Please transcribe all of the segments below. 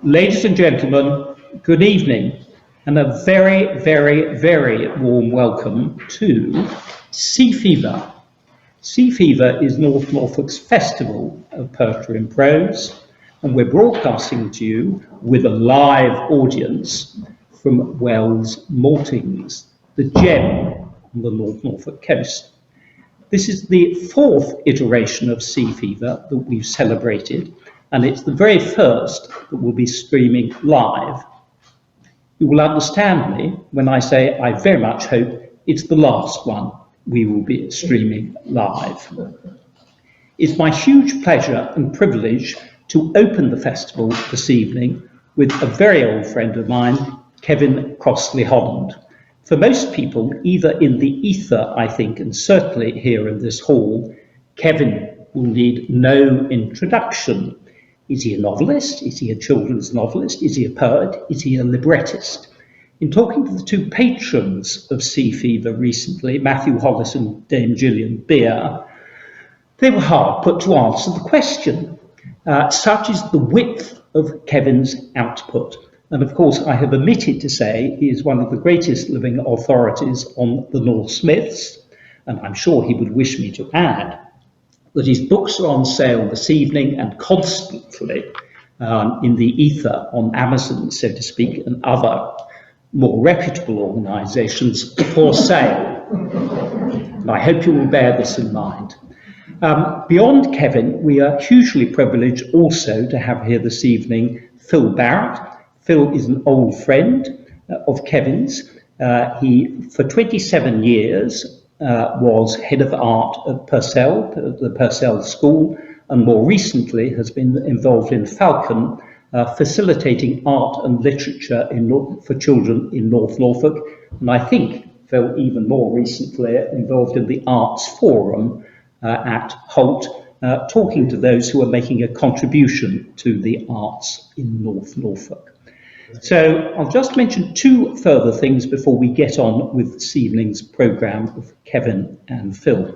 Ladies and gentlemen, good evening, and a very, very, very warm welcome to Sea Fever. Sea Fever is North Norfolk's festival of poetry and prose, and we're broadcasting to you with a live audience from Wells Maltings, the gem on the North Norfolk coast. This is the fourth iteration of Sea Fever that we've celebrated, and it's the very first that will be streaming live. You will understand me when I say I very much hope it's the last one we will be streaming live. It's my huge pleasure and privilege to open the festival this evening with a very old friend of mine, Kevin Crossley Holland. For most people, either in the ether, I think, and certainly here in this hall, Kevin will need no introduction. Is he a novelist? Is he a children's novelist? Is he a poet? Is he a librettist? In talking to the two patrons of Sea Fever recently, Matthew Hollis and Dame Gillian Beer, they were hard put to answer the question. Such is the width of Kevin's output. And of course, I have omitted to say he is one of the greatest living authorities on the Norse myths, and I'm sure he would wish me to add that his books are on sale this evening and constantly in the ether on Amazon, so to speak, and other more reputable organisations for sale. And I hope you will bear this in mind. Beyond Kevin, we are hugely privileged also to have here this evening Phil Barrett. Phil is an old friend of Kevin's. He, for 27 years, was head of art at Purcell, the Purcell School, and more recently has been involved in Falcon, facilitating art and literature for children in North Norfolk. And I think, Phil, even more recently, involved in the Arts Forum at Holt, talking to those who are making a contribution to the arts in North Norfolk. So I'll just mention two further things before we get on with this evening's programme of Kevin and Phil.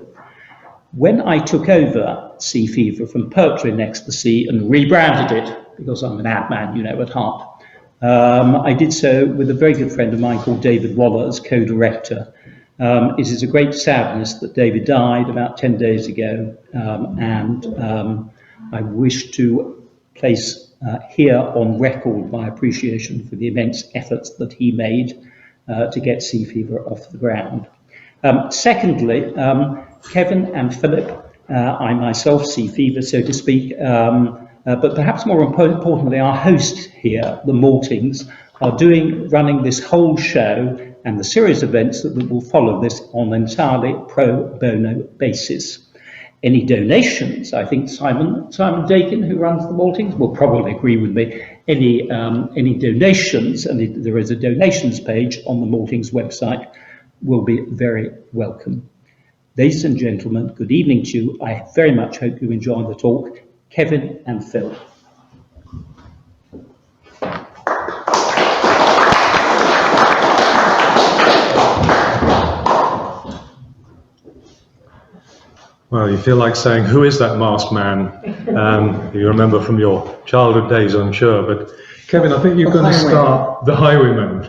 When I took over Sea Fever from Poetry Next the Sea and rebranded it, because I'm an ad man, you know, at heart, I did so with a very good friend of mine called David Waller as co-director. It is a great sadness that David died about 10 days ago, and I wish to place here on record my appreciation for the immense efforts that he made to get Sea Fever off the ground. Secondly, Kevin and Philip, I myself, Sea Fever, so to speak, but perhaps more importantly, our host here, the Maltings, are running this whole show and the series of events that will follow this on an entirely pro bono basis. Any donations, I think Simon Dakin, who runs the Maltings, will probably agree with me. Any donations, and there is a donations page on the Maltings website, will be very welcome. Ladies and gentlemen, good evening to you. I very much hope you enjoy the talk. Kevin and Phil. Well, you feel like saying, who is that masked man? You remember from your childhood days, I'm sure. But Kevin, I think you're going to start the Highwayman,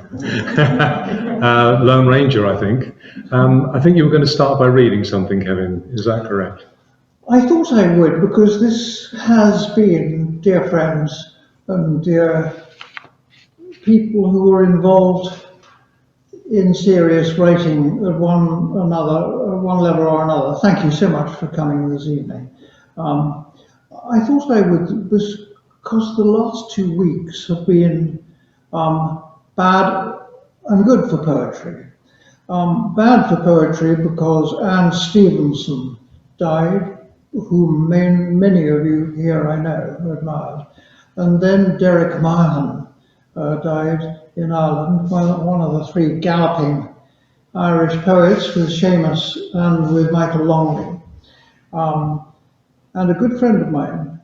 Lone Ranger, I think. I think you were going to start by reading something, Kevin. Is that correct? I thought I would, because this has been, dear friends and dear people who are involved in serious writing at one level or another. Thank you so much for coming this evening. I thought I would, because the last 2 weeks have been bad and good for poetry. Bad for poetry because Anne Stevenson died, whom many of you here I know admired, and then Derek Mahon died in Ireland, one of the three galloping Irish poets with Seamus and with Michael Longley, and a good friend of mine.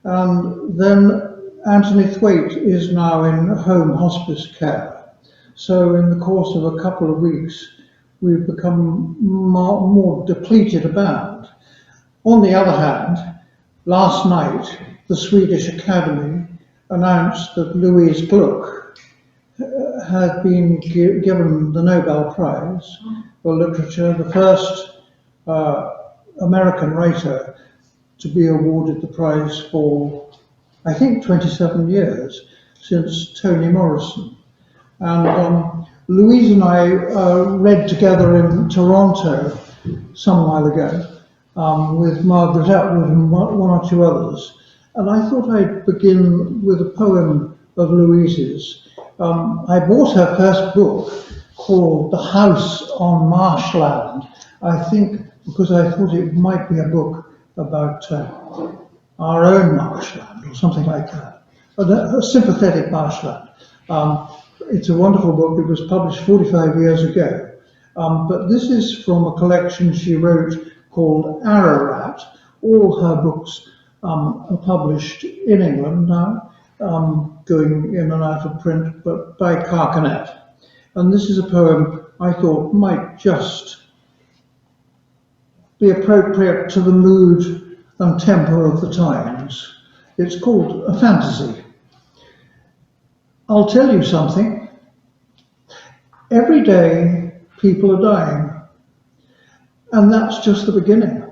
And then Anthony Thwaite is now in home hospice care. So in the course of a couple of weeks, we've become more depleted a band. On the other hand, last night, the Swedish Academy announced that Louise Gluck had been given the Nobel Prize for Literature, the first American writer to be awarded the prize for, I think, 27 years, since Toni Morrison. And Louise and I read together in Toronto some while ago with Margaret Atwood and one or two others. And I thought I'd begin with a poem of Louise's. I bought her first book called The House on Marshland, I think because I thought it might be a book about our own marshland or something like that, a sympathetic marshland. It's a wonderful book. It was published 45 years ago. But this is from a collection she wrote called Ararat. All her books are published in England now, going in and out of print, but by Carcanet. And this is a poem I thought might just be appropriate to the mood and temper of the times. It's called A Fantasy. I'll tell you something. Every day people are dying, and that's just the beginning.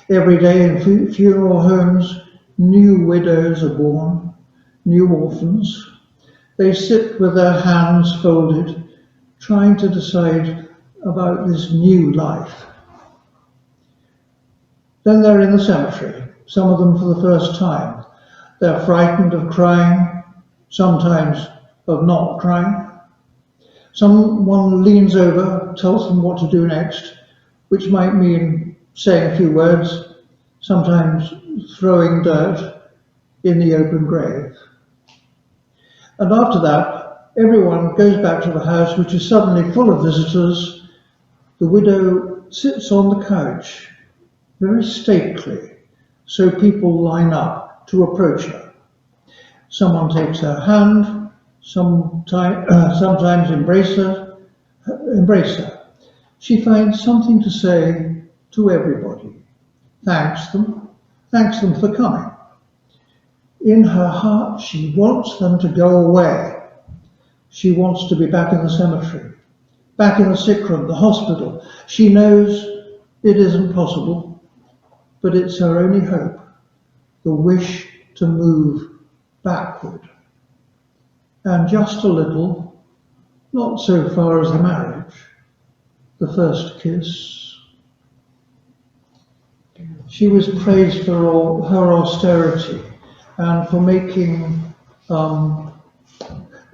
Every day in funeral homes, new widows are born, new orphans. They sit with their hands folded, trying to decide about this new life. Then they're in the cemetery, some of them for the first time. They're frightened of crying, sometimes of not crying. Someone leans over, tells them what to do next, which might mean saying a few words, sometimes throwing dirt in the open grave. And after that, everyone goes back to the house, which is suddenly full of visitors. The widow sits on the couch, very stately, so people line up to approach her. Someone takes her hand, sometimes embrace her. She finds something to say to everybody. Thanks them for coming. In her heart, she wants them to go away. She wants to be back in the cemetery, back in the sick room, the hospital. She knows it isn't possible, but it's her only hope, the wish to move backward. And just a little, not so far as the marriage, the first kiss. She was praised for her austerity and for making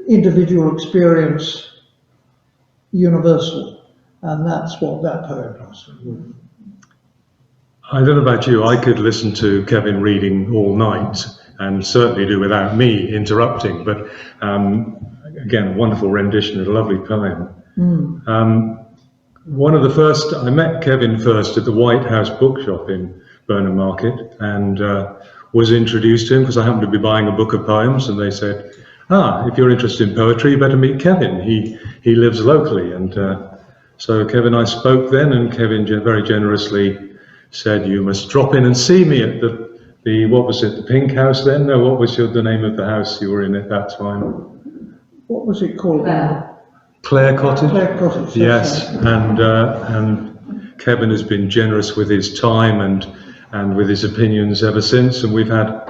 individual experience universal, and that's what that poem does. I don't know about you, I could listen to Kevin reading all night and certainly do without me interrupting, but again, a wonderful rendition, a lovely poem. One of the first, I met Kevin first at the White House bookshop in Burnham Market and was introduced to him because I happened to be buying a book of poems, and they said, if you're interested in poetry, you better meet Kevin. He lives locally. And so Kevin and I spoke then, and Kevin very generously said, you must drop in and see me at the what was it, the Pink House then? No, what was the name of the house you were in at that time? What was it called? Clare Cottage? Clare Cottage. Yes, and Kevin has been generous with his time and with his opinions ever since, and we've had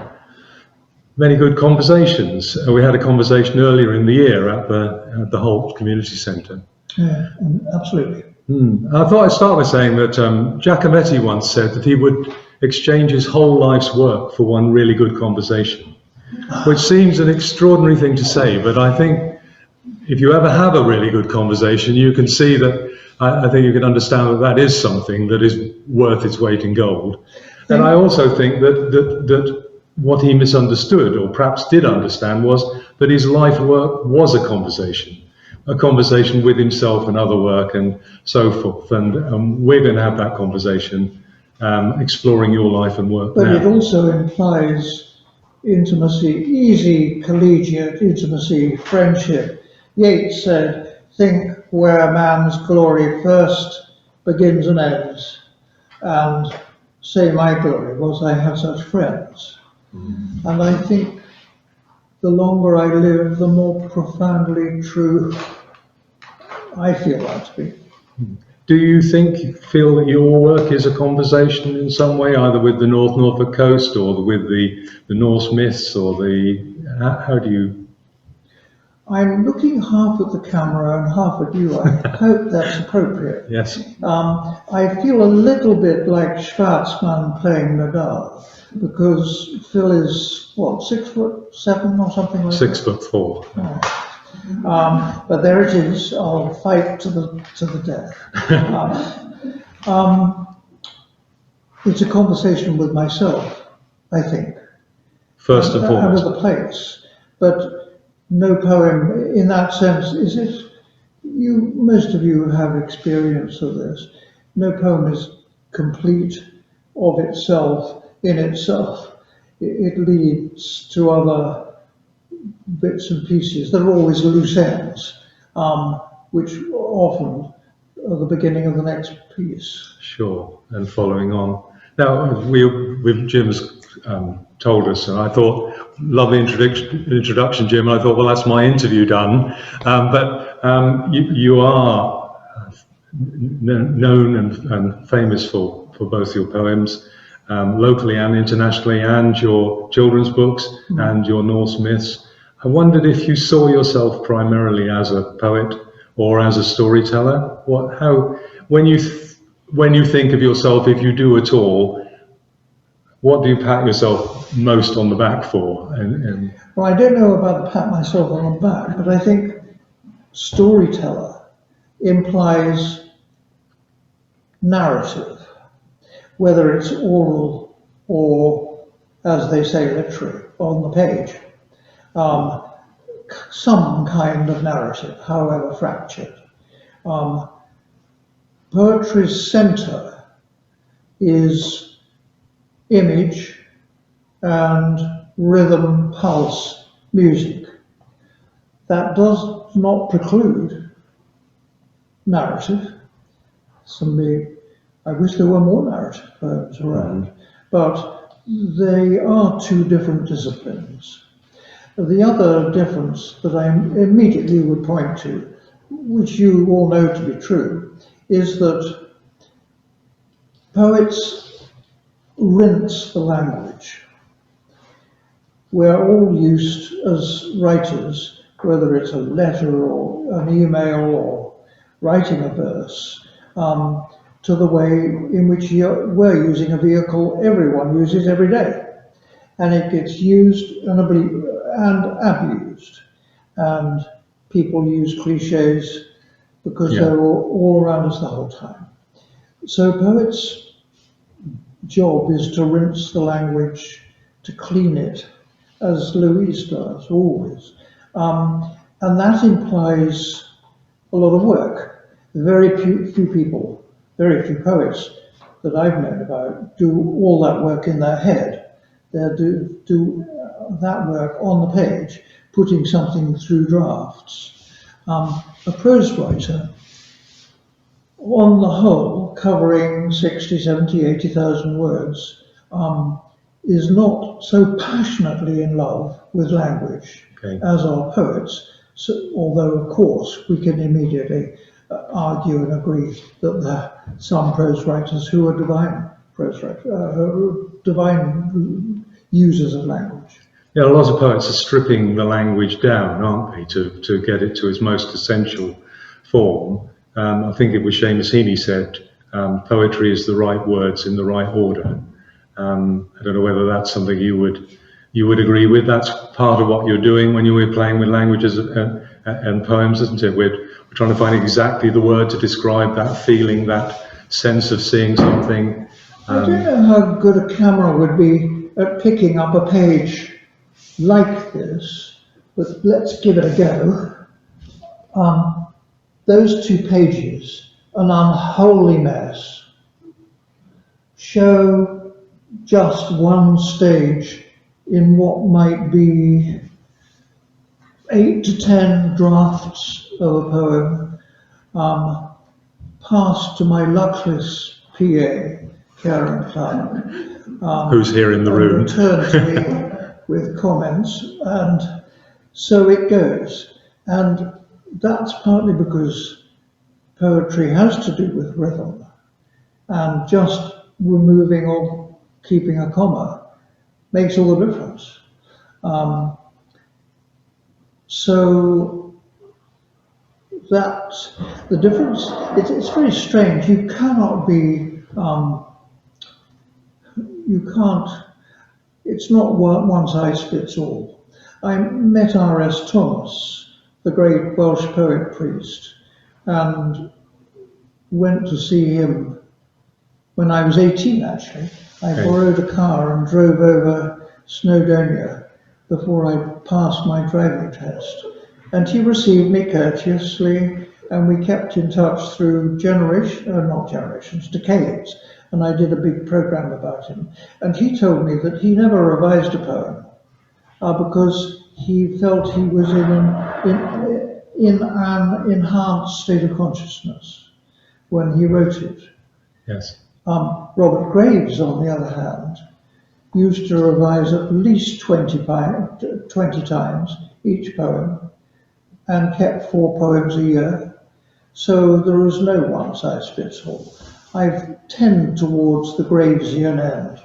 many good conversations. We had a conversation earlier in the year at the Holt Community Centre. Yeah, absolutely. I thought I'd start by saying that Giacometti once said that he would exchange his whole life's work for one really good conversation, which seems an extraordinary thing to say, but I think if you ever have a really good conversation, you can see that, I think you can understand that is something that is worth its weight in gold. And I also think that what he misunderstood, or perhaps did understand, was that his life work was a conversation with himself and other work and so forth. And we're going to have that conversation, exploring your life and work But now. it also implies intimacy, easy collegiate intimacy, friendship. Yeats said, think where man's glory first begins and ends, and say my glory was I had such friends. And I think the longer I live, the more profoundly true I feel that to be. Do you feel that your work is a conversation in some way, either with the North Norfolk coast or with the Norse myths, or how do you? I'm looking half at the camera and half at you. I hope that's appropriate. Yes. I feel a little bit like Schwarzman playing Nadal, because Phil is, what, 6'7" or something like that? 6'4". But there it is. I'll fight to the death. It's a conversation with myself, I think. First and And foremost. with the place. But no poem in that sense is it. Most of you have experience of this. No poem is complete of itself in itself. It leads to other bits and pieces. There are always loose ends, which often are the beginning of the next piece. Sure, and following on. Now, Jim's told us, and I thought, lovely introduction, Jim. I thought, well, that's my interview done. But you are known and famous for both your poems, locally and internationally, and your children's books and your Norse myths. I wondered if you saw yourself primarily as a poet or as a storyteller. When you think of yourself, if you do at all, what do you pat yourself most on the back for? Well, I don't know about the pat myself on the back, but I think storyteller implies narrative, whether it's oral or, as they say, literary, on the page. Some kind of narrative, however fractured. Poetry's centre is image and rhythm, pulse, music. That does not preclude narrative. I wish there were more narrative poems around, but they are two different disciplines. The other difference that I immediately would point to, which you all know to be true, is that poets rinse the language. We're all used as writers, whether it's a letter or an email or writing a verse, to the way in which we're using a vehicle everyone uses every day. And it gets used and abused. And people use cliches because they're all around us the whole time. So poets' job is to rinse the language, to clean it, as Louise does, always. And that implies a lot of work. Very few people, very few poets that I've known about do all that work in their head. They do that work on the page, putting something through drafts. A prose writer, on the whole, covering 60, 70, 80,000 words, is not so passionately in love with language as are poets. So, although, of course, we can immediately argue and agree that there are some prose writers who are divine users of language. Yeah, a lot of poets are stripping the language down, aren't they, to get it to its most essential form. I think it was Seamus Heaney said, poetry is the right words in the right order. I don't know whether that's something you would agree with. That's part of what you're doing when you were playing with languages and poems, isn't it? We're trying to find exactly the word to describe that feeling, that sense of seeing something. I don't know how good a camera would be at picking up a page like this, but let's give it a go. Those two pages, an unholy mess, show just one stage in what might be 8 to 10 drafts of a poem, passed to my luckless PA, Karen Clark, who's here in the room. Returned to me with comments, and So it goes. And that's partly because poetry has to do with rhythm, and just removing or keeping a comma makes all the difference. Um, so that's the difference. It's very strange. You cannot be, you can't, it's not one size fits all. I met R.S. Thomas, the great Welsh poet priest, and went to see him when I was 18, actually. I borrowed a car and drove over Snowdonia before I passed my driving test. And he received me courteously, and we kept in touch through decades. And I did a big program about him. And he told me that he never revised a poem because he felt he was in an enhanced state of consciousness when he wrote it. Yes. Robert Graves, on the other hand, used to revise at least 20 times each poem and kept 4 poems a year. So there is no one size fits all. I tend towards the Gravesian end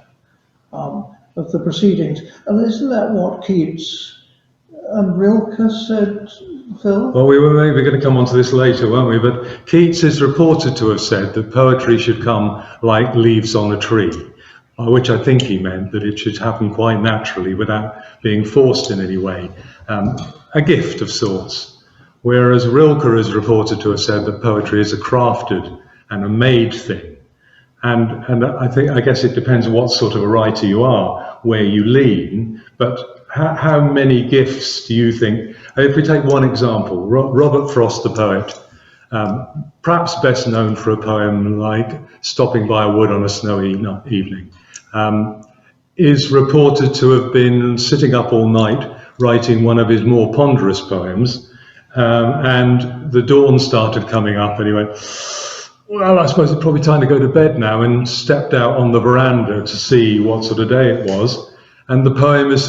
of the proceedings. And isn't that what Keats and Rilke said, Phil? Well, we were maybe going to come onto this later, weren't we? But Keats is reported to have said that poetry should come like leaves on a tree, by which I think he meant that it should happen quite naturally without being forced in any way, a gift of sorts. Whereas Rilke is reported to have said that poetry is a crafted and a made thing. And I guess it depends on what sort of a writer you are, where you lean, but how many gifts do you think? If we take one example, Robert Frost, the poet, perhaps best known for a poem like Stopping by a Wood on a Snowy Evening, is reported to have been sitting up all night writing one of his more ponderous poems, and the dawn started coming up and he went, well, I suppose it's probably time to go to bed now, and stepped out on the veranda to see what sort of day it was. And the poem is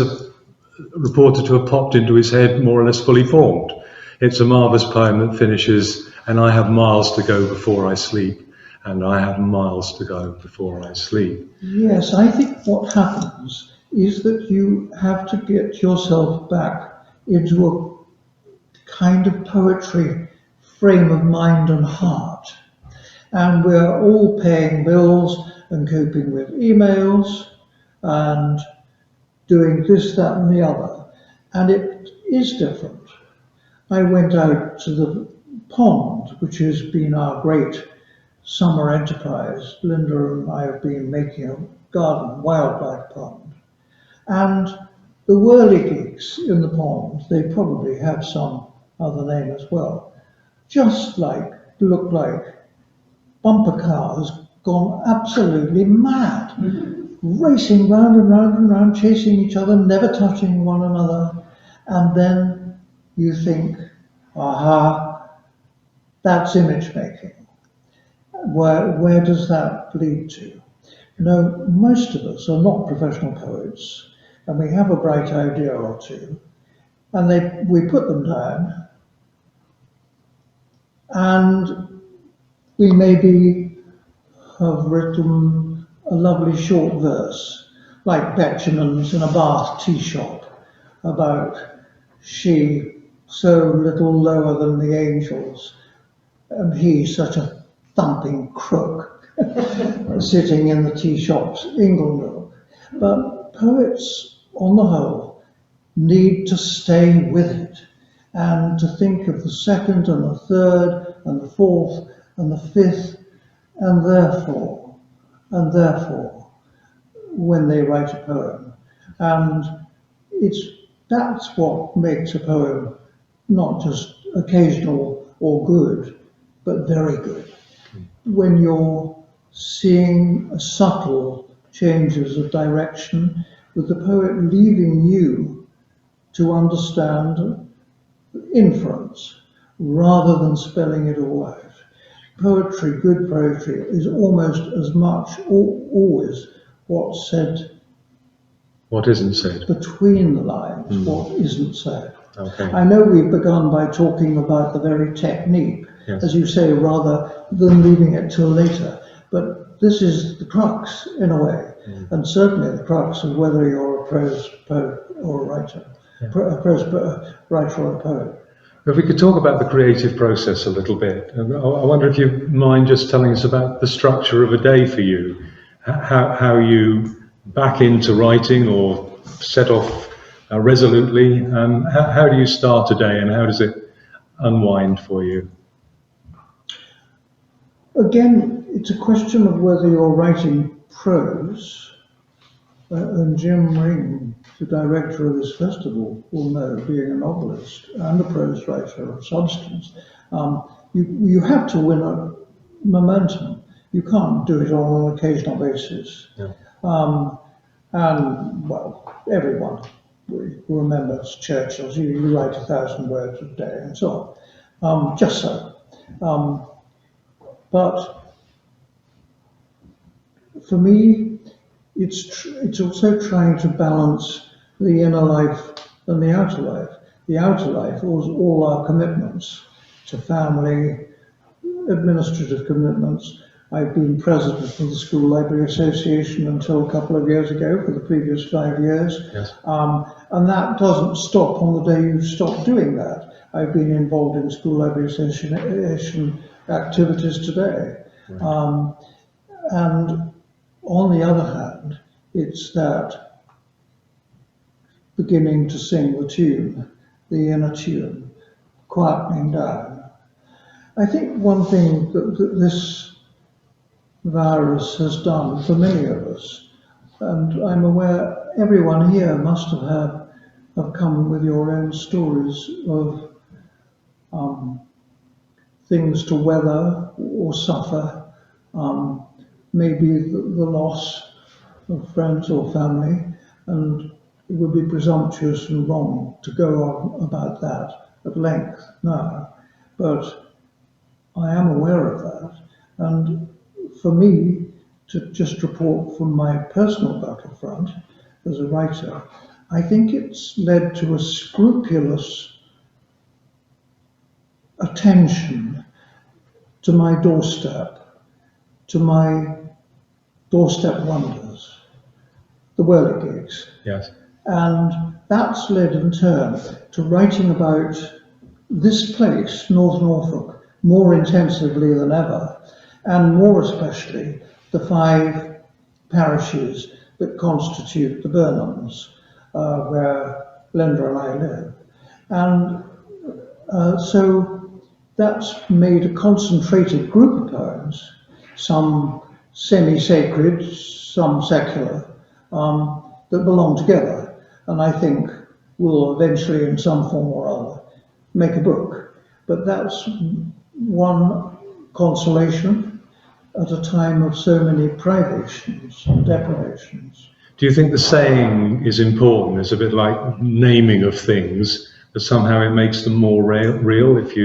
reported to have popped into his head more or less fully formed. It's a marvellous poem that finishes, and I have miles to go before I sleep, and I have miles to go before I sleep. Yes, I think what happens is that you have to get yourself back into a kind of poetry frame of mind and heart. And we're all paying bills and coping with emails and doing this, that, and the other. And it is different. I went out to the pond, which has been our great summer enterprise. Linda and I have been making a garden wildlife pond. And the whirligigs in the pond, they probably have some other name as well, look like bumper cars gone absolutely mad, racing round and round and round, chasing each other, never touching one another. And then you think, aha, that's image making. Where does that lead to? Most of us are not professional poets, and we have a bright idea or two, and we put them down, and we maybe have written a lovely short verse, like Betjeman's in a Bath tea shop, about she so little lower than the angels, and he such a thumping crook, sitting in the tea shop's inglenook. But poets, on the whole, need to stay with it, and to think of the second and the third and the fourth and the fifth, and therefore, when they write a poem. And that's what makes a poem not just occasional or good, but very good. When you're seeing subtle changes of direction, with the poet leaving you to understand inference rather than spelling it all out. Poetry, good poetry, is almost as much, always, what's said. What isn't said. Between the lines, what isn't said. Okay. I know we've begun by talking about the very technique, Yes. as you say, rather than leaving it till later. But this is the crux, in a way, and certainly the crux of whether you're a prose poet or a writer, a prose writer or a poet. If we could talk about the creative process a little bit, I wonder if you mind just telling us about the structure of a day for you, how you back into writing or set off resolutely. How do you start a day, and how does it unwind for you? Again, it's a question of whether you're writing prose, and Jim Ring, the director of this festival, will know, being a novelist and a prose writer of substance, you have to win a momentum. You can't do it on an occasional basis. Yeah. And, well, everyone remembers Churchill's, you write 1,000 words a day and so on. Just so. But for me, it's also trying to balance the inner life and the outer life. The outer life was all our commitments to family, administrative commitments. I've been president of the School Library Association until a couple of years ago for the previous 5 years. Yes. And that doesn't stop on the day you stop doing that. I've been involved in School Library Association activities today. Right. And on the other hand, it's that beginning to sing the tune, the inner tune, quietening down. I think one thing that this virus has done for many of us, and I'm aware everyone here must have come with your own stories of things to weather or suffer, maybe the loss of friends or family, and it would be presumptuous and wrong to go on about that at length now, but I am aware of that, and for me to just report from my personal battlefront as a writer, I think it's led to a scrupulous attention to my doorstep wonders, the whirligigs. Yes. And that's led in turn to writing about this place, North Norfolk, more intensively than ever, and more especially the 5 parishes that constitute the Burnhams, where Linda and I live. And so that's made a concentrated group of poems, some semi-sacred, some secular, that belong together, and I think will eventually, in some form or other, make a book. But that's one consolation at a time of so many privations and deprivations. Do you think the saying is important? It's a bit like naming of things, that somehow it makes them more real if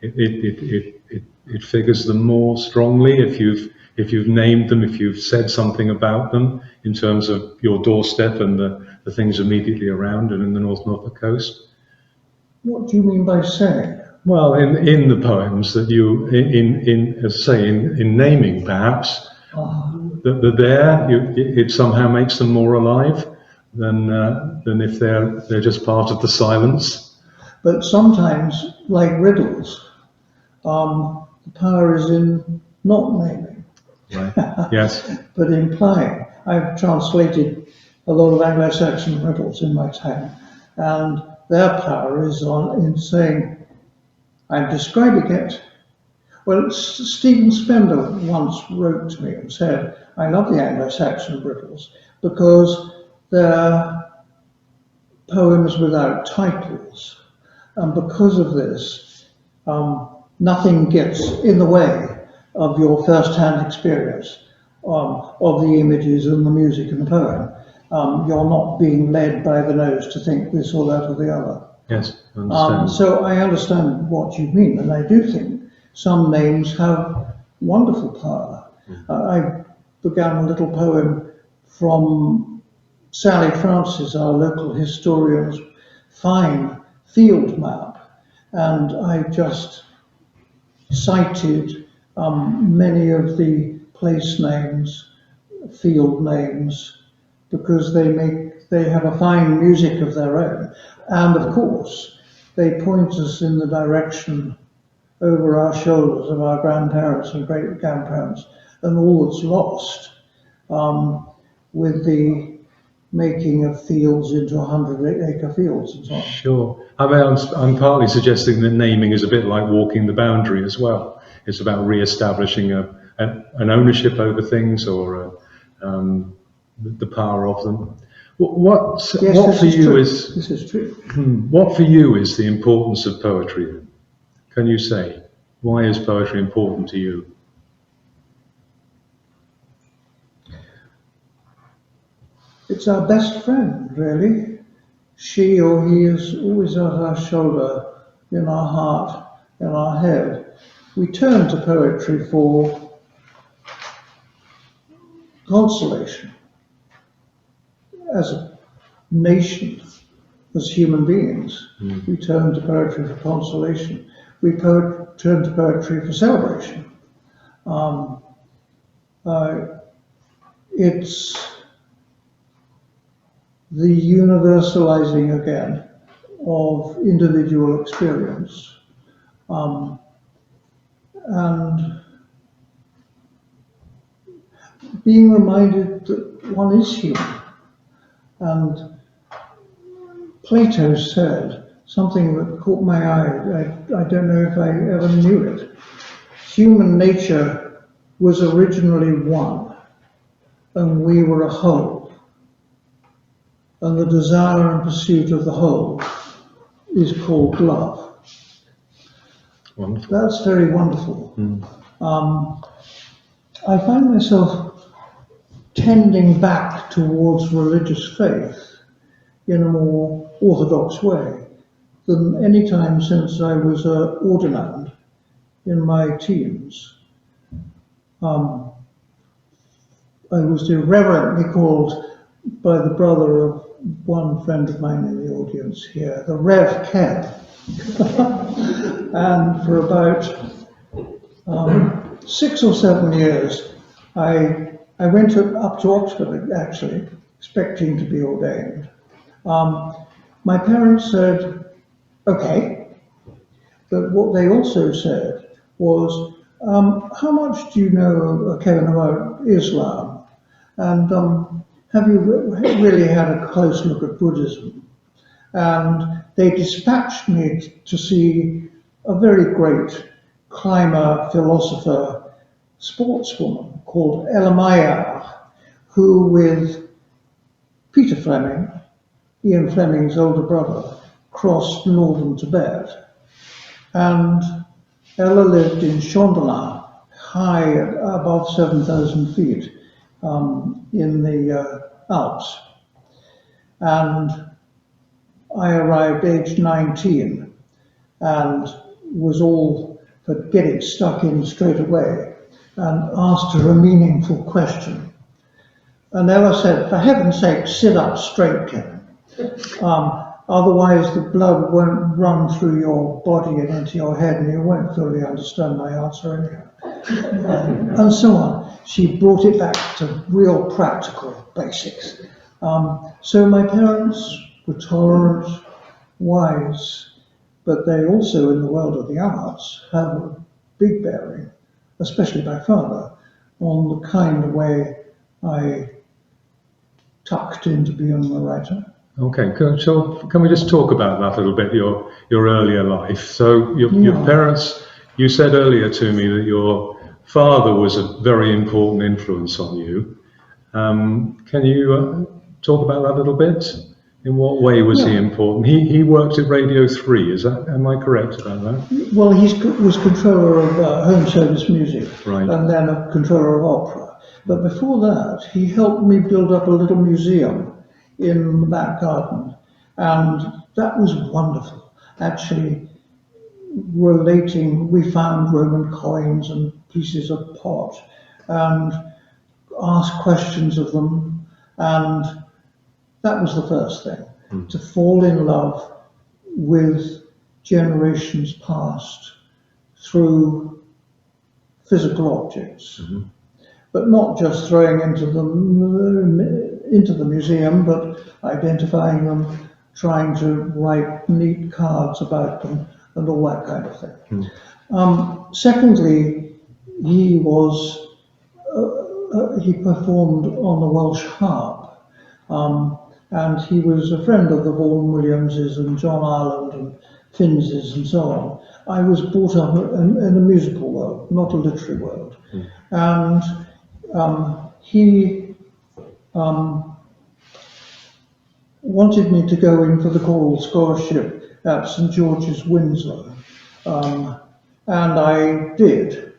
it figures them more strongly if you've named them, if you've said something about them in terms of your doorstep and the things immediately around and in the North Norfolk coast? What do you mean by saying? Well, in the poems that you, in naming perhaps, that they're there, it somehow makes them more alive than if they're just part of the silence. But sometimes, like riddles, the power is in not naming. Right. Yes. But implying. I've translated a lot of Anglo-Saxon riddles in my time, and their power is in saying, I'm describing it. Well, Stephen Spender once wrote to me and said, I love the Anglo-Saxon riddles because they're poems without titles. And because of this, nothing gets in the way of your first-hand experience of the images and the music and the poem. You're not being led by the nose to think this or that or the other. Yes, I understand. So I understand what you mean, and I do think some names have wonderful power. I began a little poem from Sally Francis, our local historian's fine field map, and I just cited many of the place names, field names, because they have a fine music of their own, and of course they point us in the direction over our shoulders of our grandparents and great-grandparents, and all that's lost with the making of fields into 100-acre fields and so on. Sure. I mean, I'm partly suggesting that naming is a bit like walking the boundary as well. It's about re-establishing an ownership over things, or the power of them. What for you is this is true. What for you is the importance of poetry then? Can you say, why is poetry important to you? It's our best friend, really. She or he is always at our shoulder, in our heart, in our head. We turn to poetry for consolation. As a nation, as human beings, we turn to poetry for consolation. We turn to poetry for celebration. It's the universalizing again of individual experience, and being reminded that one is human. And Plato said something that caught my eye. I don't know if I ever knew it. Human nature was originally one, and we were a whole. And the desire and pursuit of the whole is called love. Wonderful. That's very wonderful. I find myself tending back towards religious faith in a more orthodox way than any time since I was an ordinand in my teens. I was irreverently called by the brother of one friend of mine in the audience here, the Rev Ken. And for about 6 or 7 years, I went up to Oxford, actually, expecting to be ordained. My parents said, okay, but what they also said was, how much do you know, Kevin, about Islam? And have you really had a close look at Buddhism? And they dispatched me to see a very great climber, philosopher, sportswoman called Ella Meyer, who with Peter Fleming, Ian Fleming's older brother, crossed northern Tibet. And Ella lived in Chondelin, high at above 7,000 feet in the Alps. And I arrived aged 19 and was all for getting stuck in straight away and asked her a meaningful question. And Ella said, for heaven's sake, sit up straight, Kevin. Otherwise the blood won't run through your body and into your head and you won't fully understand my answer anyhow. And so on. She brought it back to real practical basics. So my parents were tolerant, wise, but they also, in the world of the arts, have a big bearing, especially my father, on the kind of way I tucked into being a writer. Okay, so can we just talk about that a little bit, your earlier life? So your parents, you said earlier to me that your father was a very important influence on you. Can you talk about that a little bit? In what way was he important? He worked at Radio 3, am I correct about that? Well, he was controller of home service music, right, and then a controller of opera. But before that, he helped me build up a little museum in the back garden, and that was wonderful. Actually, we found Roman coins and pieces of pot, and asked questions of them, and that was the first thing, to fall in love with generations past through physical objects, but not just throwing into the museum, but identifying them, trying to write neat cards about them, and all that kind of thing. Secondly, he performed on the Welsh harp, and he was a friend of the Vaughan Williamses and John Ireland and Finnses and so on. I was brought up in a musical world, not a literary world, and he wanted me to go in for the choral scholarship at St George's, Windsor, and I did.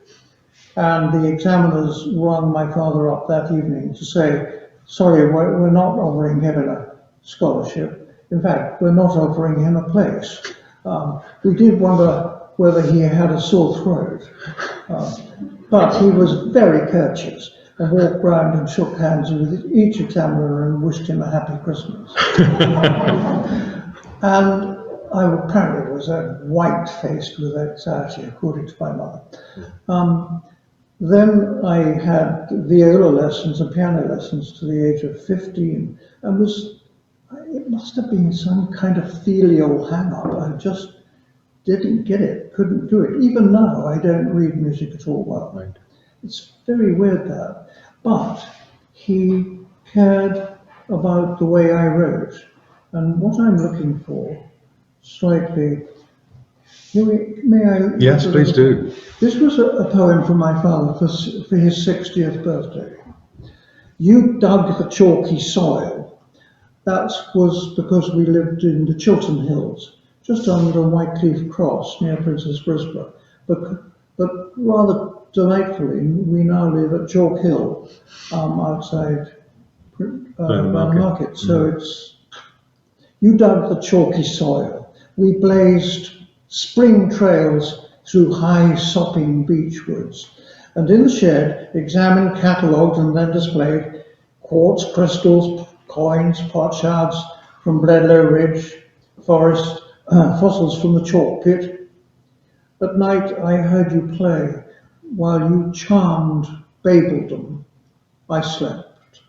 And the examiners rang my father up that evening to say, sorry, we're not offering him a scholarship. In fact, we're not offering him a place. We did wonder whether he had a sore throat, but he was very courteous and walked round and shook hands with each examiner and wished him a happy Christmas. And I apparently was white-faced with anxiety, according to my mother. Then I had viola lessons and piano lessons to the age of 15, and it must have been some kind of filial hang-up. I just didn't get it, couldn't do it. Even now, I don't read music at all well. Right. It's very weird that. But he cared about the way I wrote. And what I'm looking for, slightly, may I? Yes, please do. This was a poem from my father for his 60th birthday. You dug the chalky soil. That was because we lived in the Chiltern Hills, just under Whitecliff Cross near Princess Brisbane. But rather delightfully, we now live at Chalk Hill, outside Burn Market. So it's, you dug the chalky soil. We blazed spring trails through high sopping beech woods, and in the shed examined, catalogued and then displayed quartz crystals, coins, potsherds from Bledlow Ridge Forest, fossils from the chalk pit. At night I heard you play while you charmed Babildom. I slept.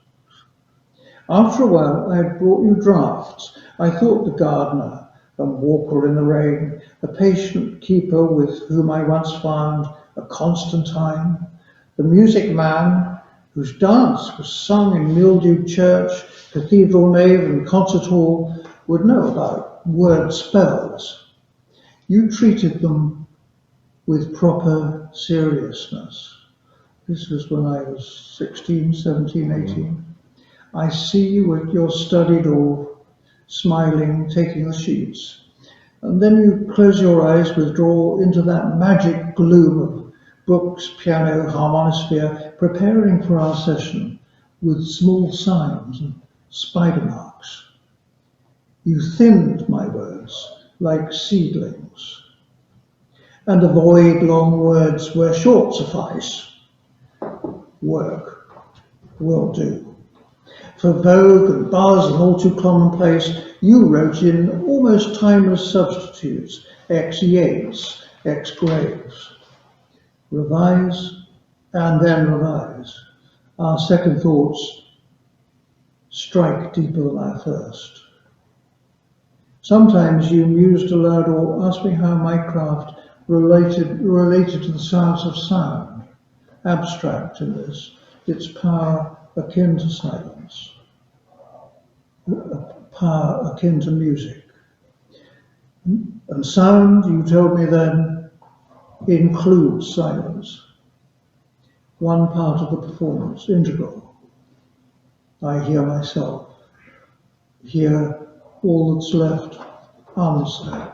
After a while I brought you draughts. I thought the gardener and walker in the rain, a patient keeper with whom I once found a Constantine, the music man whose dance was sung in mildewed church, cathedral nave and concert hall, would know about word spells. You treated them with proper seriousness. This was when I was 16, 17, 18. I see you at your study door, smiling, taking the sheets. And then you close your eyes, withdraw into that magic gloom of books, piano, harmonosphere, preparing for our session with small signs and spider marks. You thinned my words like seedlings, and avoid long words where short suffice. Work will do. For vogue and buzz and all too commonplace, you wrote in almost timeless substitutes, ex Yeats, ex Graves. Revise and then revise. Our second thoughts strike deeper than our first. Sometimes you mused aloud or asked me how my craft related to the sounds of sound, abstract in this, its power akin to silence, power akin to music. And sound, you told me then, includes silence, one part of the performance, integral. I hear myself, hear all that's left unsaid.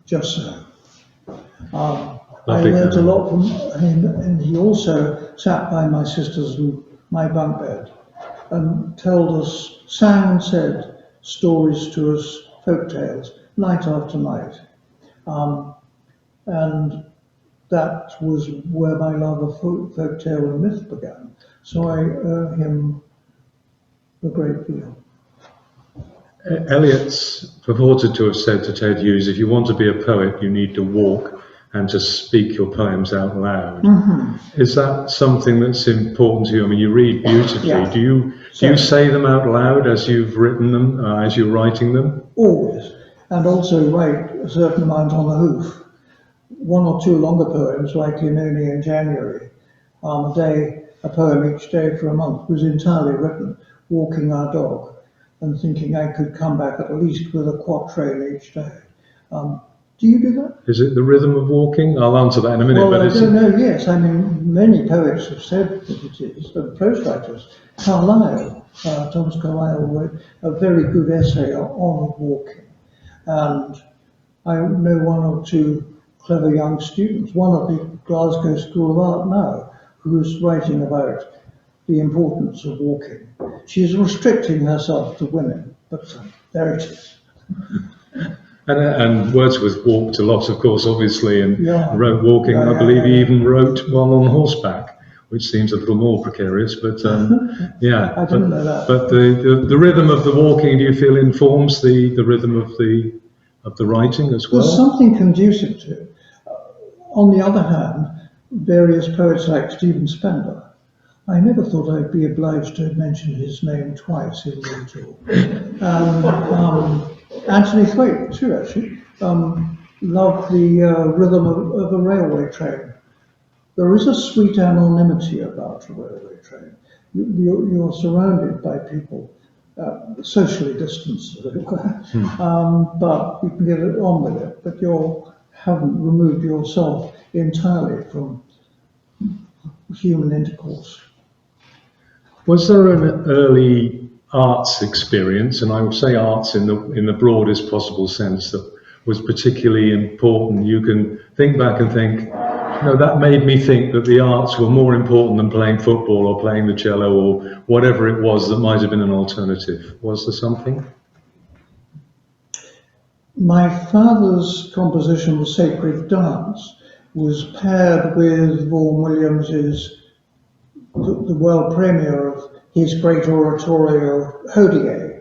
Just so. I learned a lot from him, and he also sat by my sisters and my bunk bed and told us, sang and said stories to us, folk tales, night after night. And that was where my love of folk tale and myth began. So I owe him a great deal. Eliot's purported to have said to Ted Hughes, if you want to be a poet, you need to walk and to speak your poems out loud. Is that something that's important to you? I mean, you read beautifully. Yeah. Do you say them out loud as you've written them, as you're writing them? Always. And also write a certain amount on the hoof. One or two longer poems, like Only in January, a poem each day for a month, was entirely written walking our dog and thinking I could come back at least with a quatrain each day. Do you do that? Is it the rhythm of walking? I'll answer that in a minute. Well, but I don't know, yes. I mean, many poets have said that it is, and prose writers. Carlyle, Thomas Carlyle wrote a very good essay on walking. And I know one or two clever young students, one at the Glasgow School of Art now, who's writing about the importance of walking. She's restricting herself to women, but there it is. And Wordsworth walked a lot, of course, obviously, and wrote walking. Yeah, I believe he yeah. even wrote while on horseback, which seems a little more precarious, but yeah. I didn't know that. But the rhythm of the walking, do you feel informs the rhythm of the writing as well? There's something conducive to it. On the other hand, various poets like Stephen Spender, I never thought I'd be obliged to mention his name twice in the talk. Anthony Thwaite, too, actually, loved the rhythm of a railway train. There is a sweet anonymity about a railway train. You're surrounded by people, socially distanced, as it were, but you can get it on with it, but you haven't removed yourself entirely from human intercourse. Was there an early arts experience, and I would say arts in the broadest possible sense, that was particularly important? You can think back and think, no, that made me think that the arts were more important than playing football or playing the cello or whatever it was that might have been an alternative. Was there something? My father's composition, The Sacred Dance, was paired with Vaughan Williams's the world premiere of his great oratorio Hodie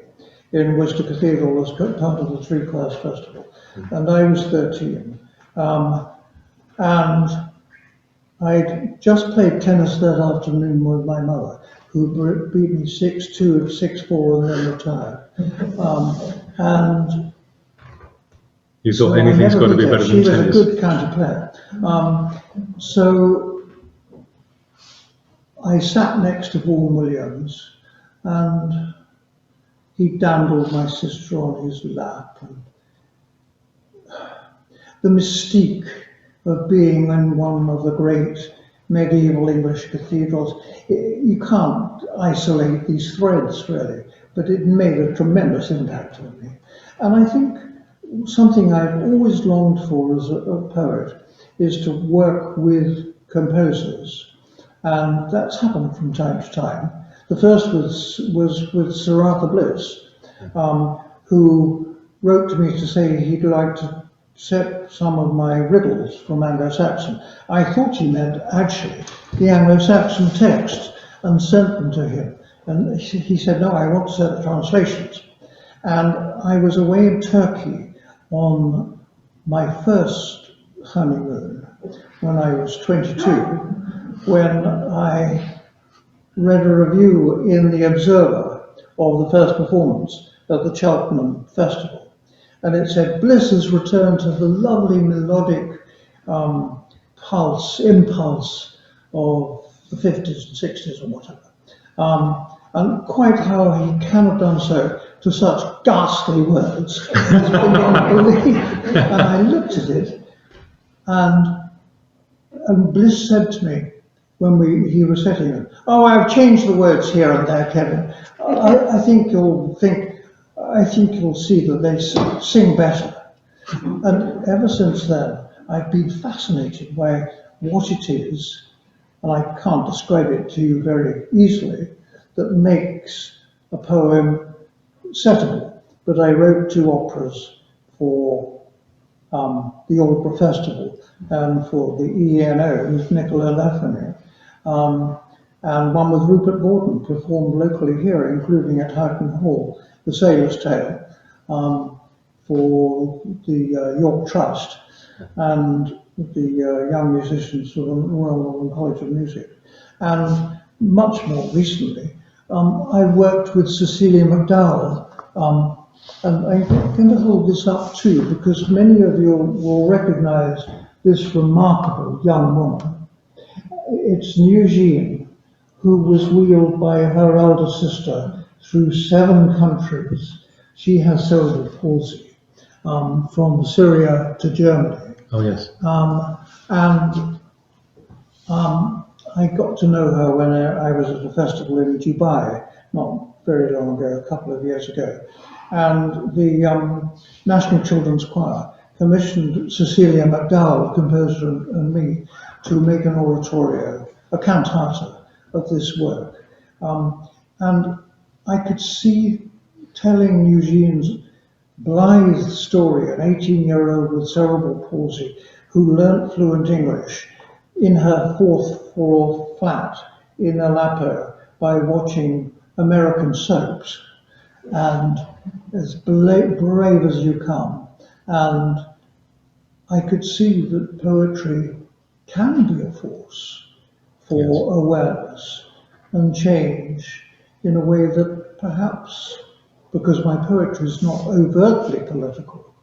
in Worcester Cathedral as part of the three-class festival. And I was 13. And I'd just played tennis that afternoon with my mother, who beat me 6-2, 6-4 and then retired. And you thought anything's got to be better than tennis. She was a good counter player. So I sat next to Vaughan Williams, and he dandled my sister on his lap. And the mystique of being in one of the great medieval English cathedrals, you can't isolate these threads really, but it made a tremendous impact on me. And I think something I've always longed for as a poet is to work with composers. And that's happened from time to time. The first was with Sir Arthur Bliss, who wrote to me to say he'd like to set some of my riddles from Anglo-Saxon. I thought he meant actually the Anglo-Saxon text and sent them to him. And he said, no, I want to set the translations. And I was away in Turkey on my first honeymoon when I was 22, when I read a review in The Observer of the first performance at the Cheltenham Festival. And it said, Bliss has returned to the lovely melodic impulse of the 50s and 60s or whatever. And quite how he can have done so to such ghastly words is beyond belief. And I looked at it, and Bliss said to me, when he was setting it, oh, I've changed the words here and there, Kevin. I think you'll see that they sing better. And ever since then, I've been fascinated by what it is, and I can't describe it to you very easily, that makes a poem settable. But I wrote 2 operas for the Opera Festival and for the ENO with Nicola Lafreniere. And one with Rupert Borden, performed locally here, including at Houghton Hall, The Sailor's Tale, for the York Trust and the young musicians for the Royal Northern College of Music. And much more recently, I worked with Cecilia McDowell, and I'm going to hold this up too, because many of you will recognize this remarkable young woman. It's Eugene, who was wheeled by her elder sister through 7 countries. She has cerebral palsy, from Syria to Germany. Oh, yes. I got to know her when I was at a festival in Dubai, not very long ago, a couple of years ago. And the National Children's Choir commissioned Cecilia McDowell, composer, and me to make an oratorio, a cantata of this work. And I could see telling Eugene's blithe story, an 18-year-old with cerebral palsy who learnt fluent English in her 4th floor flat in Aleppo by watching American soaps, and as brave as you come. And I could see that poetry can be a force for awareness and change in a way that perhaps, because my poetry is not overtly political,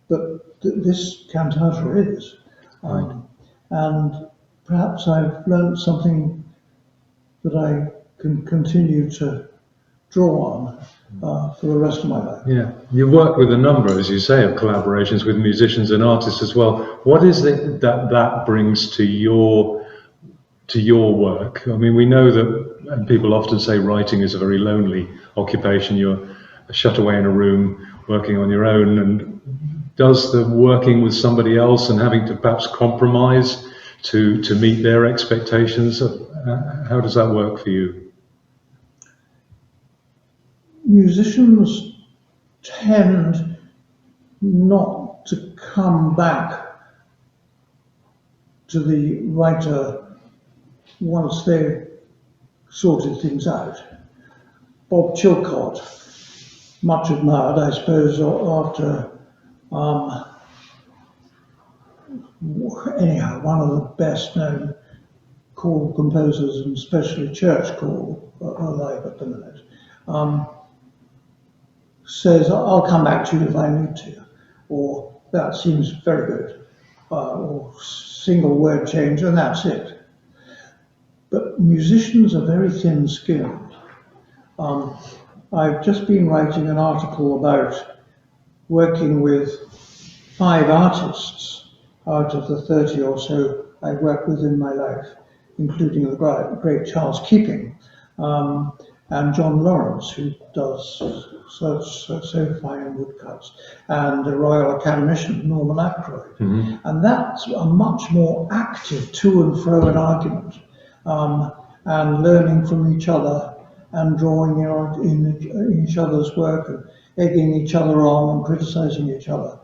but this cantata is. And perhaps I've learned something that I can continue to draw on for the rest of my life. Yeah, you've worked with a number, as you say, of collaborations with musicians and artists as well. What is it that brings to your work? I mean, we know that, and people often say writing is a very lonely occupation. You're shut away in a room working on your own, and does the working with somebody else and having to perhaps compromise to meet their expectations, how does that work for you? Musicians tend not to come back to the writer once they've sorted things out. Bob Chilcott, much admired, I suppose, after anyhow, one of the best known choral composers, and especially church choral, alive at the minute, says, I'll come back to you if I need to, or that seems very good, or single word change, and that's it. But musicians are very thin-skinned. I've just been writing an article about working with 5 artists out of the 30 or so I work with in my life, including the great Charles Keeping, and John Lawrence, who does so fine woodcuts, and the Royal Academician, Norman Ackroyd. And that's a much more active to and fro in argument, and learning from each other, and drawing in each other's work, and egging each other on, and criticizing each other,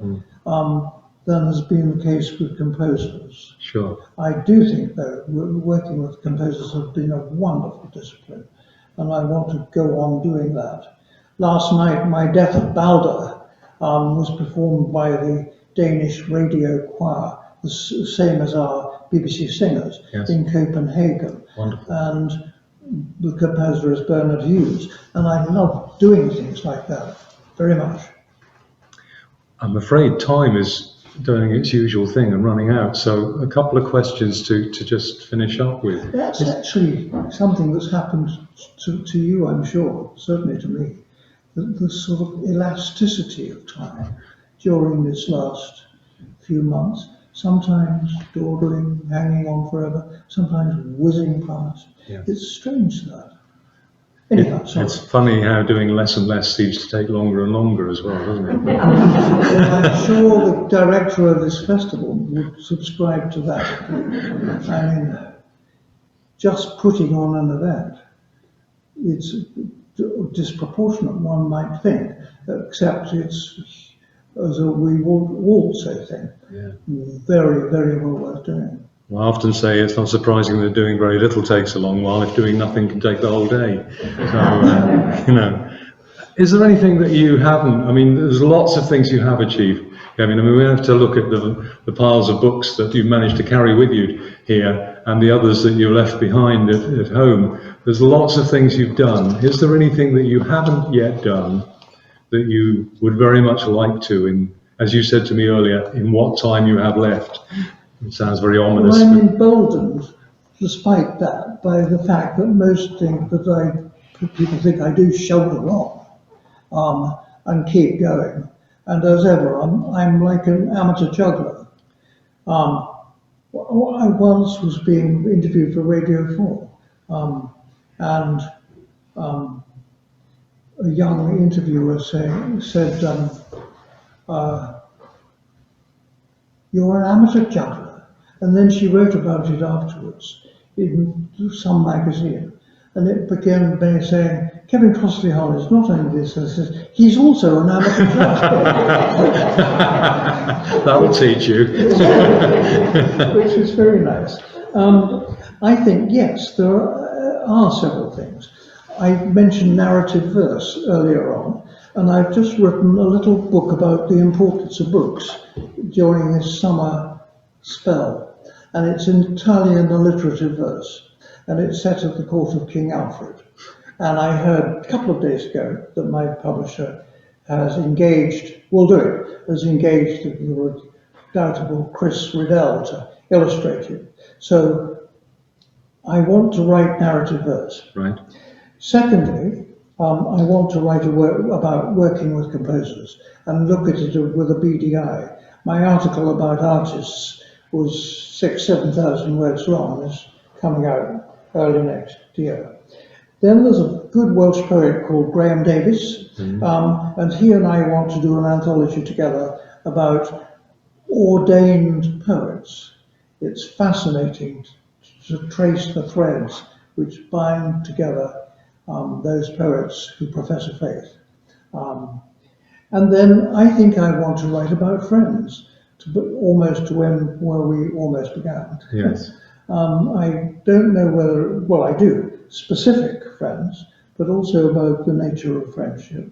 than has been the case with composers. Sure. I do think, though, working with composers has been a wonderful discipline, and I want to go on doing that. Last night, My Death at Balder was performed by the Danish radio choir, the same as our BBC singers, in Copenhagen. Wonderful. And the composer is Bernard Hughes, and I love doing things like that very much. I'm afraid time is doing its usual thing and running out, so a couple of questions to just finish up with. That's actually something that's happened to you, I'm sure, certainly to me. The sort of elasticity of time during this last few months, sometimes dawdling, hanging on forever, sometimes whizzing past. Yeah. It's strange, that. Anyhow, It's funny how doing less and less seems to take longer and longer as well, doesn't it? I'm sure the director of this festival would subscribe to that. I mean, just putting on an event, it's disproportionate, one might think, except it's, as we all say, very, very well worth doing. Well, I often say it's not surprising that doing very little takes a long while if doing nothing can take the whole day. So, Is there anything that you haven't? I mean, there's lots of things you have achieved. I mean, we have to look at the piles of books that you've managed to carry with you here and the others that you left behind at home. There's lots of things you've done. Is there anything that you haven't yet done that you would very much like to, in, as you said to me earlier, in what time you have left? It sounds very ominous. Well, I'm emboldened, despite that, by the fact that most think that people think I do shoulder on and keep going. And as ever, I'm like an amateur juggler. I once was being interviewed for Radio 4, and a young interviewer said, "You're an amateur juggler." And then she wrote about it afterwards in some magazine. And it began by saying, Kevin Crossley Holland is not only this, he's also an amateur juggler. That will teach you. Which is very nice. I think, yes, there are several things. I mentioned narrative verse earlier on, and I've just written a little book about the importance of books during this summer spell. And it's entirely in alliterative verse. And it's set at the court of King Alfred. And I heard a couple of days ago that my publisher has engaged, has engaged the redoubtable Chris Riddell to illustrate it. So I want to write narrative verse. Right. Secondly, I want to write a work about working with composers and look at it with a beady eye. My article about artists was 7,000 words long, and is coming out early next year. Then there's a good Welsh poet called Graham Davis, and he and I want to do an anthology together about ordained poets. It's fascinating to trace the threads which bind together those poets who profess a faith. And then I think I want to write about friends, almost to where we almost began. Yes. I don't know whether, well, I do, specific friends, but also about the nature of friendship.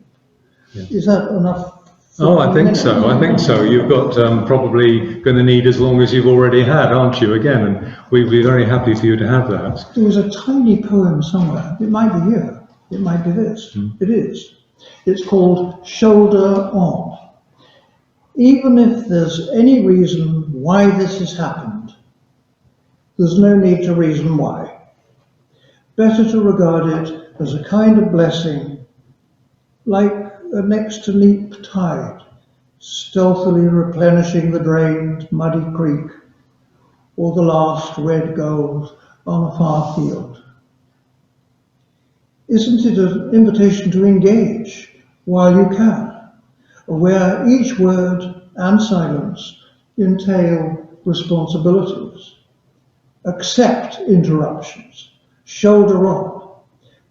Yeah. Is that enough? Oh, I think so. I think so. You've got probably going to need as long as you've already had, aren't you? Again, and we'd be very happy for you to have that. There was a tiny poem somewhere. It might be here. It might be this. It is. It's called Shoulder On. Even if there's any reason why this has happened, there's no need to reason why. Better to regard it as a kind of blessing, like a next to neap tide, stealthily replenishing the drained, muddy creek, or the last red gold on a far field. Isn't it an invitation to engage while you can, where each word and silence entail responsibilities? Accept interruptions, shoulder on,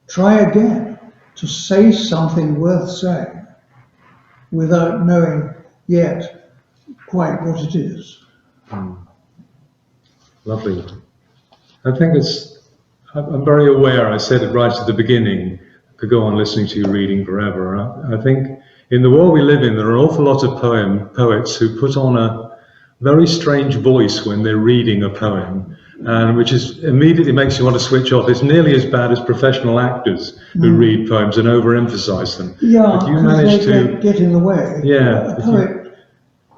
try again to say something worth saying without knowing yet quite what it is. Lovely. I think I'm very aware, I said it right at the beginning, I could go on listening to you reading forever. I think in the world we live in, there are an awful lot of poets who put on a very strange voice when they're reading a poem, and which is immediately makes you want to switch off. It's nearly as bad as professional actors who read poems and overemphasize them. Yeah, but you manage to get in the way. Yeah, a poet,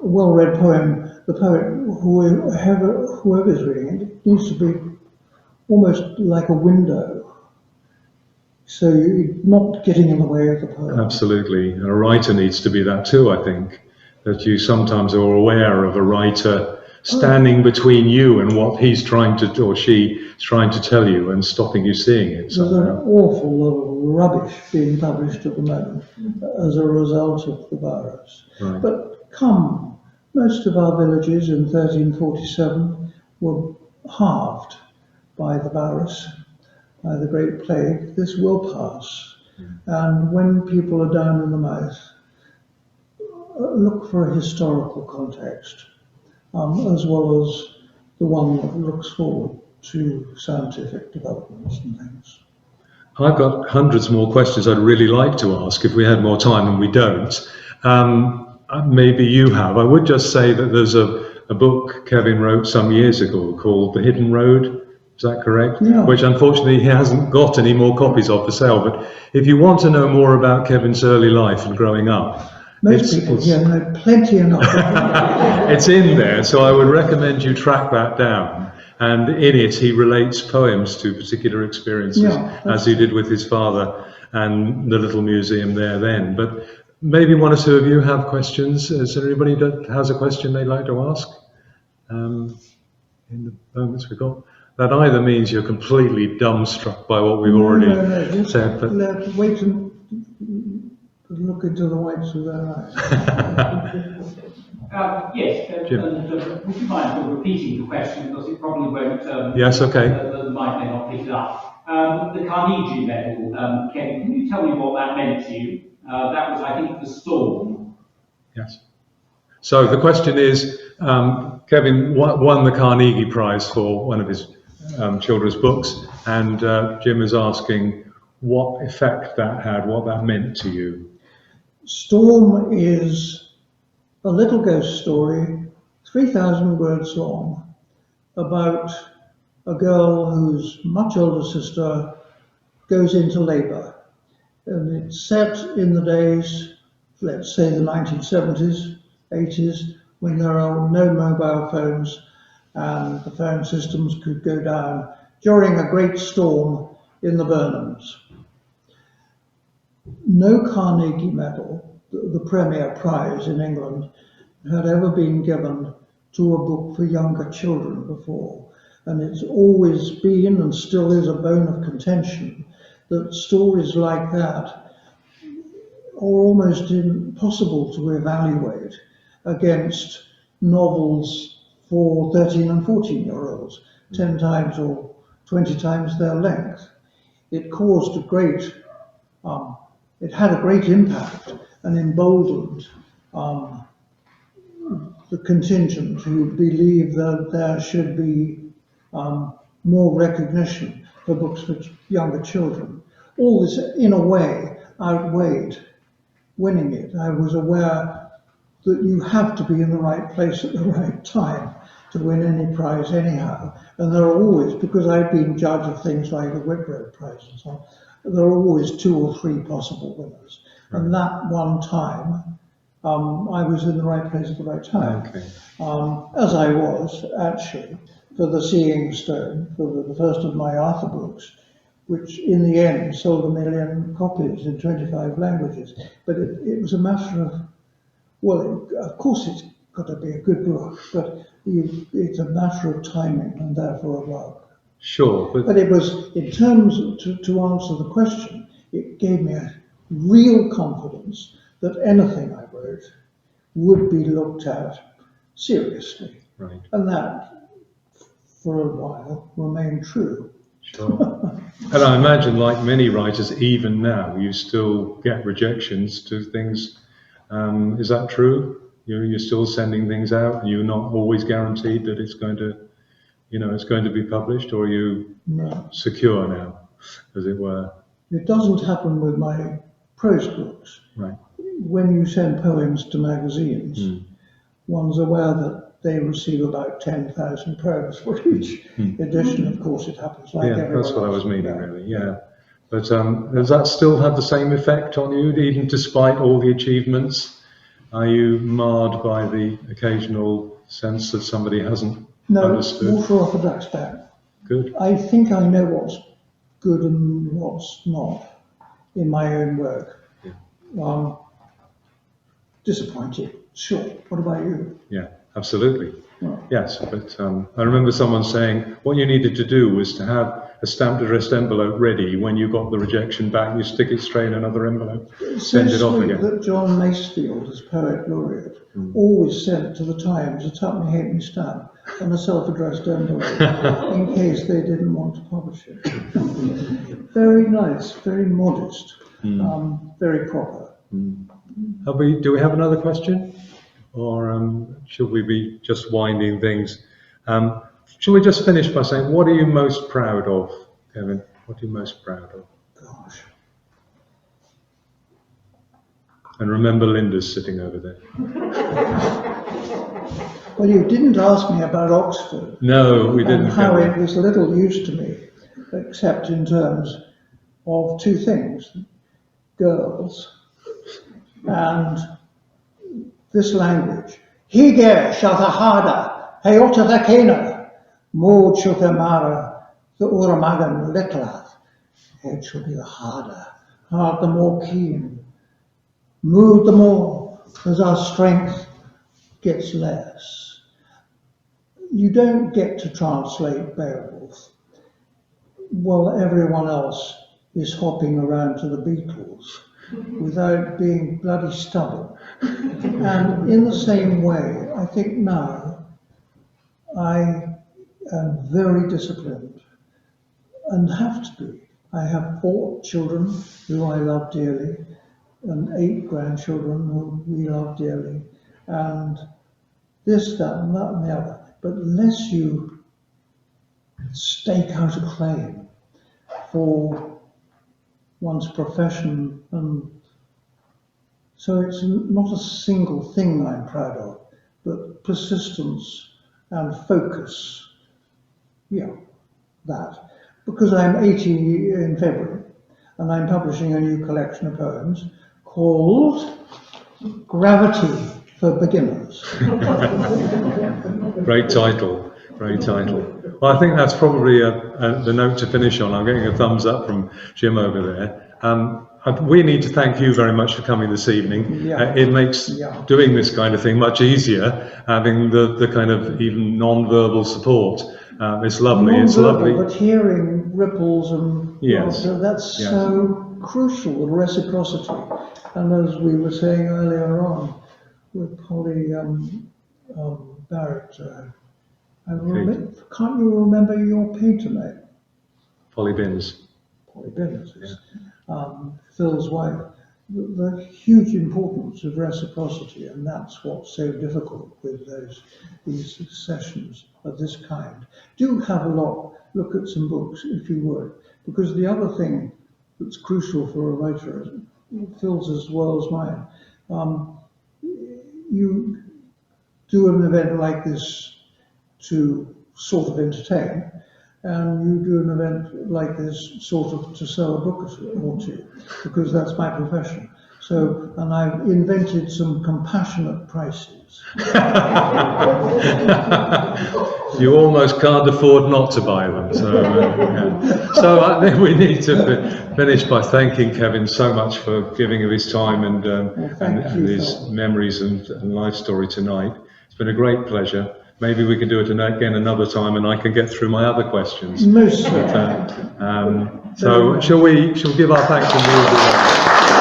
a well-read poem, the poet, whoever's reading it, needs to be almost like a window, so you're not getting in the way of the poem. Absolutely. A writer needs to be that too, I think, that you sometimes are aware of a writer standing between you and what he's trying to, or she is trying to tell you, and stopping you seeing it. There's an awful lot of rubbish being published at the moment as a result of the virus. Right. But come, most of our villages in 1347 were halved by the virus, by the Great Plague. This will pass. And when people are down in the mouth, look for a historical context, as well as the one that looks forward to scientific developments and things. I've got hundreds more questions I'd really like to ask if we had more time, and we don't. Maybe you have. I would just say that there's a book Kevin wrote some years ago called The Hidden Road. Is that correct? Yeah. Which unfortunately he hasn't got any more copies of for sale. But if you want to know more about Kevin's early life and growing up, Most people here know plenty enough. it's in there, so I would recommend you track that down. And in it, he relates poems to particular experiences, as he did with his father and the little museum there then. But maybe one or two of you have questions. Is there anybody that has a question they'd like to ask? In the moments we've got. That either means you're completely dumbstruck by what we've already said. But Wait and look into the whites of their eyes. Yes, would you mind repeating the question, because it probably won't... yes, okay. The mic may not pick it up. The Carnegie Medal, Ken, can you tell me what that meant to you? That was, I think, the storm. Yes. So the question is, Kevin won the Carnegie Prize for one of his children's books, and Jim is asking what effect that had, what that meant to you. Storm is a little ghost story, 3,000 words long, about a girl whose much older sister goes into labour. And it's set in the days, let's say the 1970s, 80s, when there are no mobile phones and the phone systems could go down during a great storm in the Burnhams. No Carnegie Medal, the premier prize in England, had ever been given to a book for younger children before. And it's always been and still is a bone of contention that stories like that are almost impossible to evaluate against novels for 13 and 14-year-olds, 10 times or 20 times their length. It caused a great, it had a great impact and emboldened the contingent who believe that there should be more recognition for books for younger children. All this, in a way, outweighed winning it. I was aware that you have to be in the right place at the right time to win any prize anyhow. And there are always, because I've been judge of things like the Whitbread Prize and so on, there are always 2 or 3 possible winners. And that one time, I was in the right place at the right time. Okay. As I was, actually, for The Seeing Stone, for the first of my Arthur books, which in the end sold 1 million copies in 25 languages. But it was a matter of, well, of course it's got to be a good book, but it's a matter of timing and therefore of luck. Sure. But it was, in terms to answer the question, it gave me a real confidence that anything I wrote would be looked at seriously. Right. And that, for a while, remained true. Sure. And I imagine, like many writers, even now, you still get rejections to things. Is that true? You're still sending things out, and you're not always guaranteed that it's going to, it's going to be published, or are you secure now, as it were? It doesn't happen with my prose books. Right. When you send poems to magazines, one's aware that they receive about 10,000 poems for each edition. Of course, it happens like everyone that's what else. I was meaning, really. Yeah. But does that still have the same effect on you, even despite all the achievements? Are you marred by the occasional sense that somebody hasn't understood? No, water off a duck's back. Good. I think I know what's good and what's not in my own work. Yeah. Disappointed, sure. What about you? Yeah, absolutely. Right. Yes, but I remember someone saying what you needed to do was to have a stamped addressed envelope ready. When you got the rejection back, you stick it straight in another envelope, send it off again. That John Masefield, as poet laureate, always sent to the Times a tuppenny halfpenny stamp and a self-addressed envelope in case they didn't want to publish it. Very nice, very modest, very proper. Do we have another question? Or should we be just winding things? Shall we just finish by saying, what are you most proud of, Kevin? What are you most proud of? Gosh. And remember Linda's sitting over there. Well, you didn't ask me about Oxford. No, we didn't. And how it was little use to me, except in terms of two things: girls and this language. Hige shatahada, heota the kena, mood shukamara, the uramagan litlath. It should be the harder, hard the more keen, mood the more, as our strength gets less. You don't get to translate Beowulf while everyone else is hopping around to the Beatles without being bloody stubborn. And in the same way, I think now I am very disciplined and have to be. I have 4 children who I love dearly and 8 grandchildren who we love dearly, and this, that, and that, and the other. But unless you stake out a claim for one's profession, and so it's not a single thing I'm proud of, but persistence and focus. Yeah, that. Because I'm 80 in February, and I'm publishing a new collection of poems called Gravity for Beginners. Great title, great title. Well, I think that's probably the note to finish on. I'm getting a thumbs up from Jim over there. We need to thank you very much for coming this evening. Yeah. It makes doing this kind of thing much easier, having the kind of even non-verbal support. It's lovely. It's lovely. But hearing ripples and yes. That's so crucial, the reciprocity. And as we were saying earlier on with Polly Barrett, can't you remember your painter name? Polly Binns. Polly Binns is Phil's wife. The huge importance of reciprocity, and that's what's so difficult with these sessions of this kind. Do have a look at some books if you would, because the other thing that's crucial for a writer, Phil's as well as mine, you do an event like this to sort of entertain, and you do an event like this sort of to sell a book or two, because that's my profession. So, and I've invented some compassionate prices. You almost can't afford not to buy them. So I think we need to finish by thanking Kevin so much for giving of his time and his memories and life story tonight. It's been a great pleasure. Maybe we can do it again another time, and I can get through my other questions. Most so shall we give our thanks and the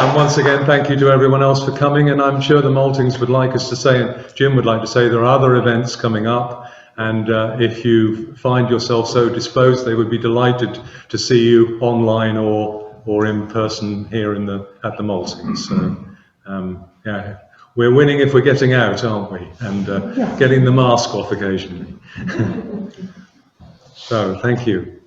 And once again, thank you to everyone else for coming, and I'm sure the Maltings would like us to say, and Jim would like to say, there are other events coming up, and if you find yourself so disposed, they would be delighted to see you online or in person here at the Maltings. So, yeah, we're winning if we're getting out, aren't we? And getting the mask off occasionally. So, thank you.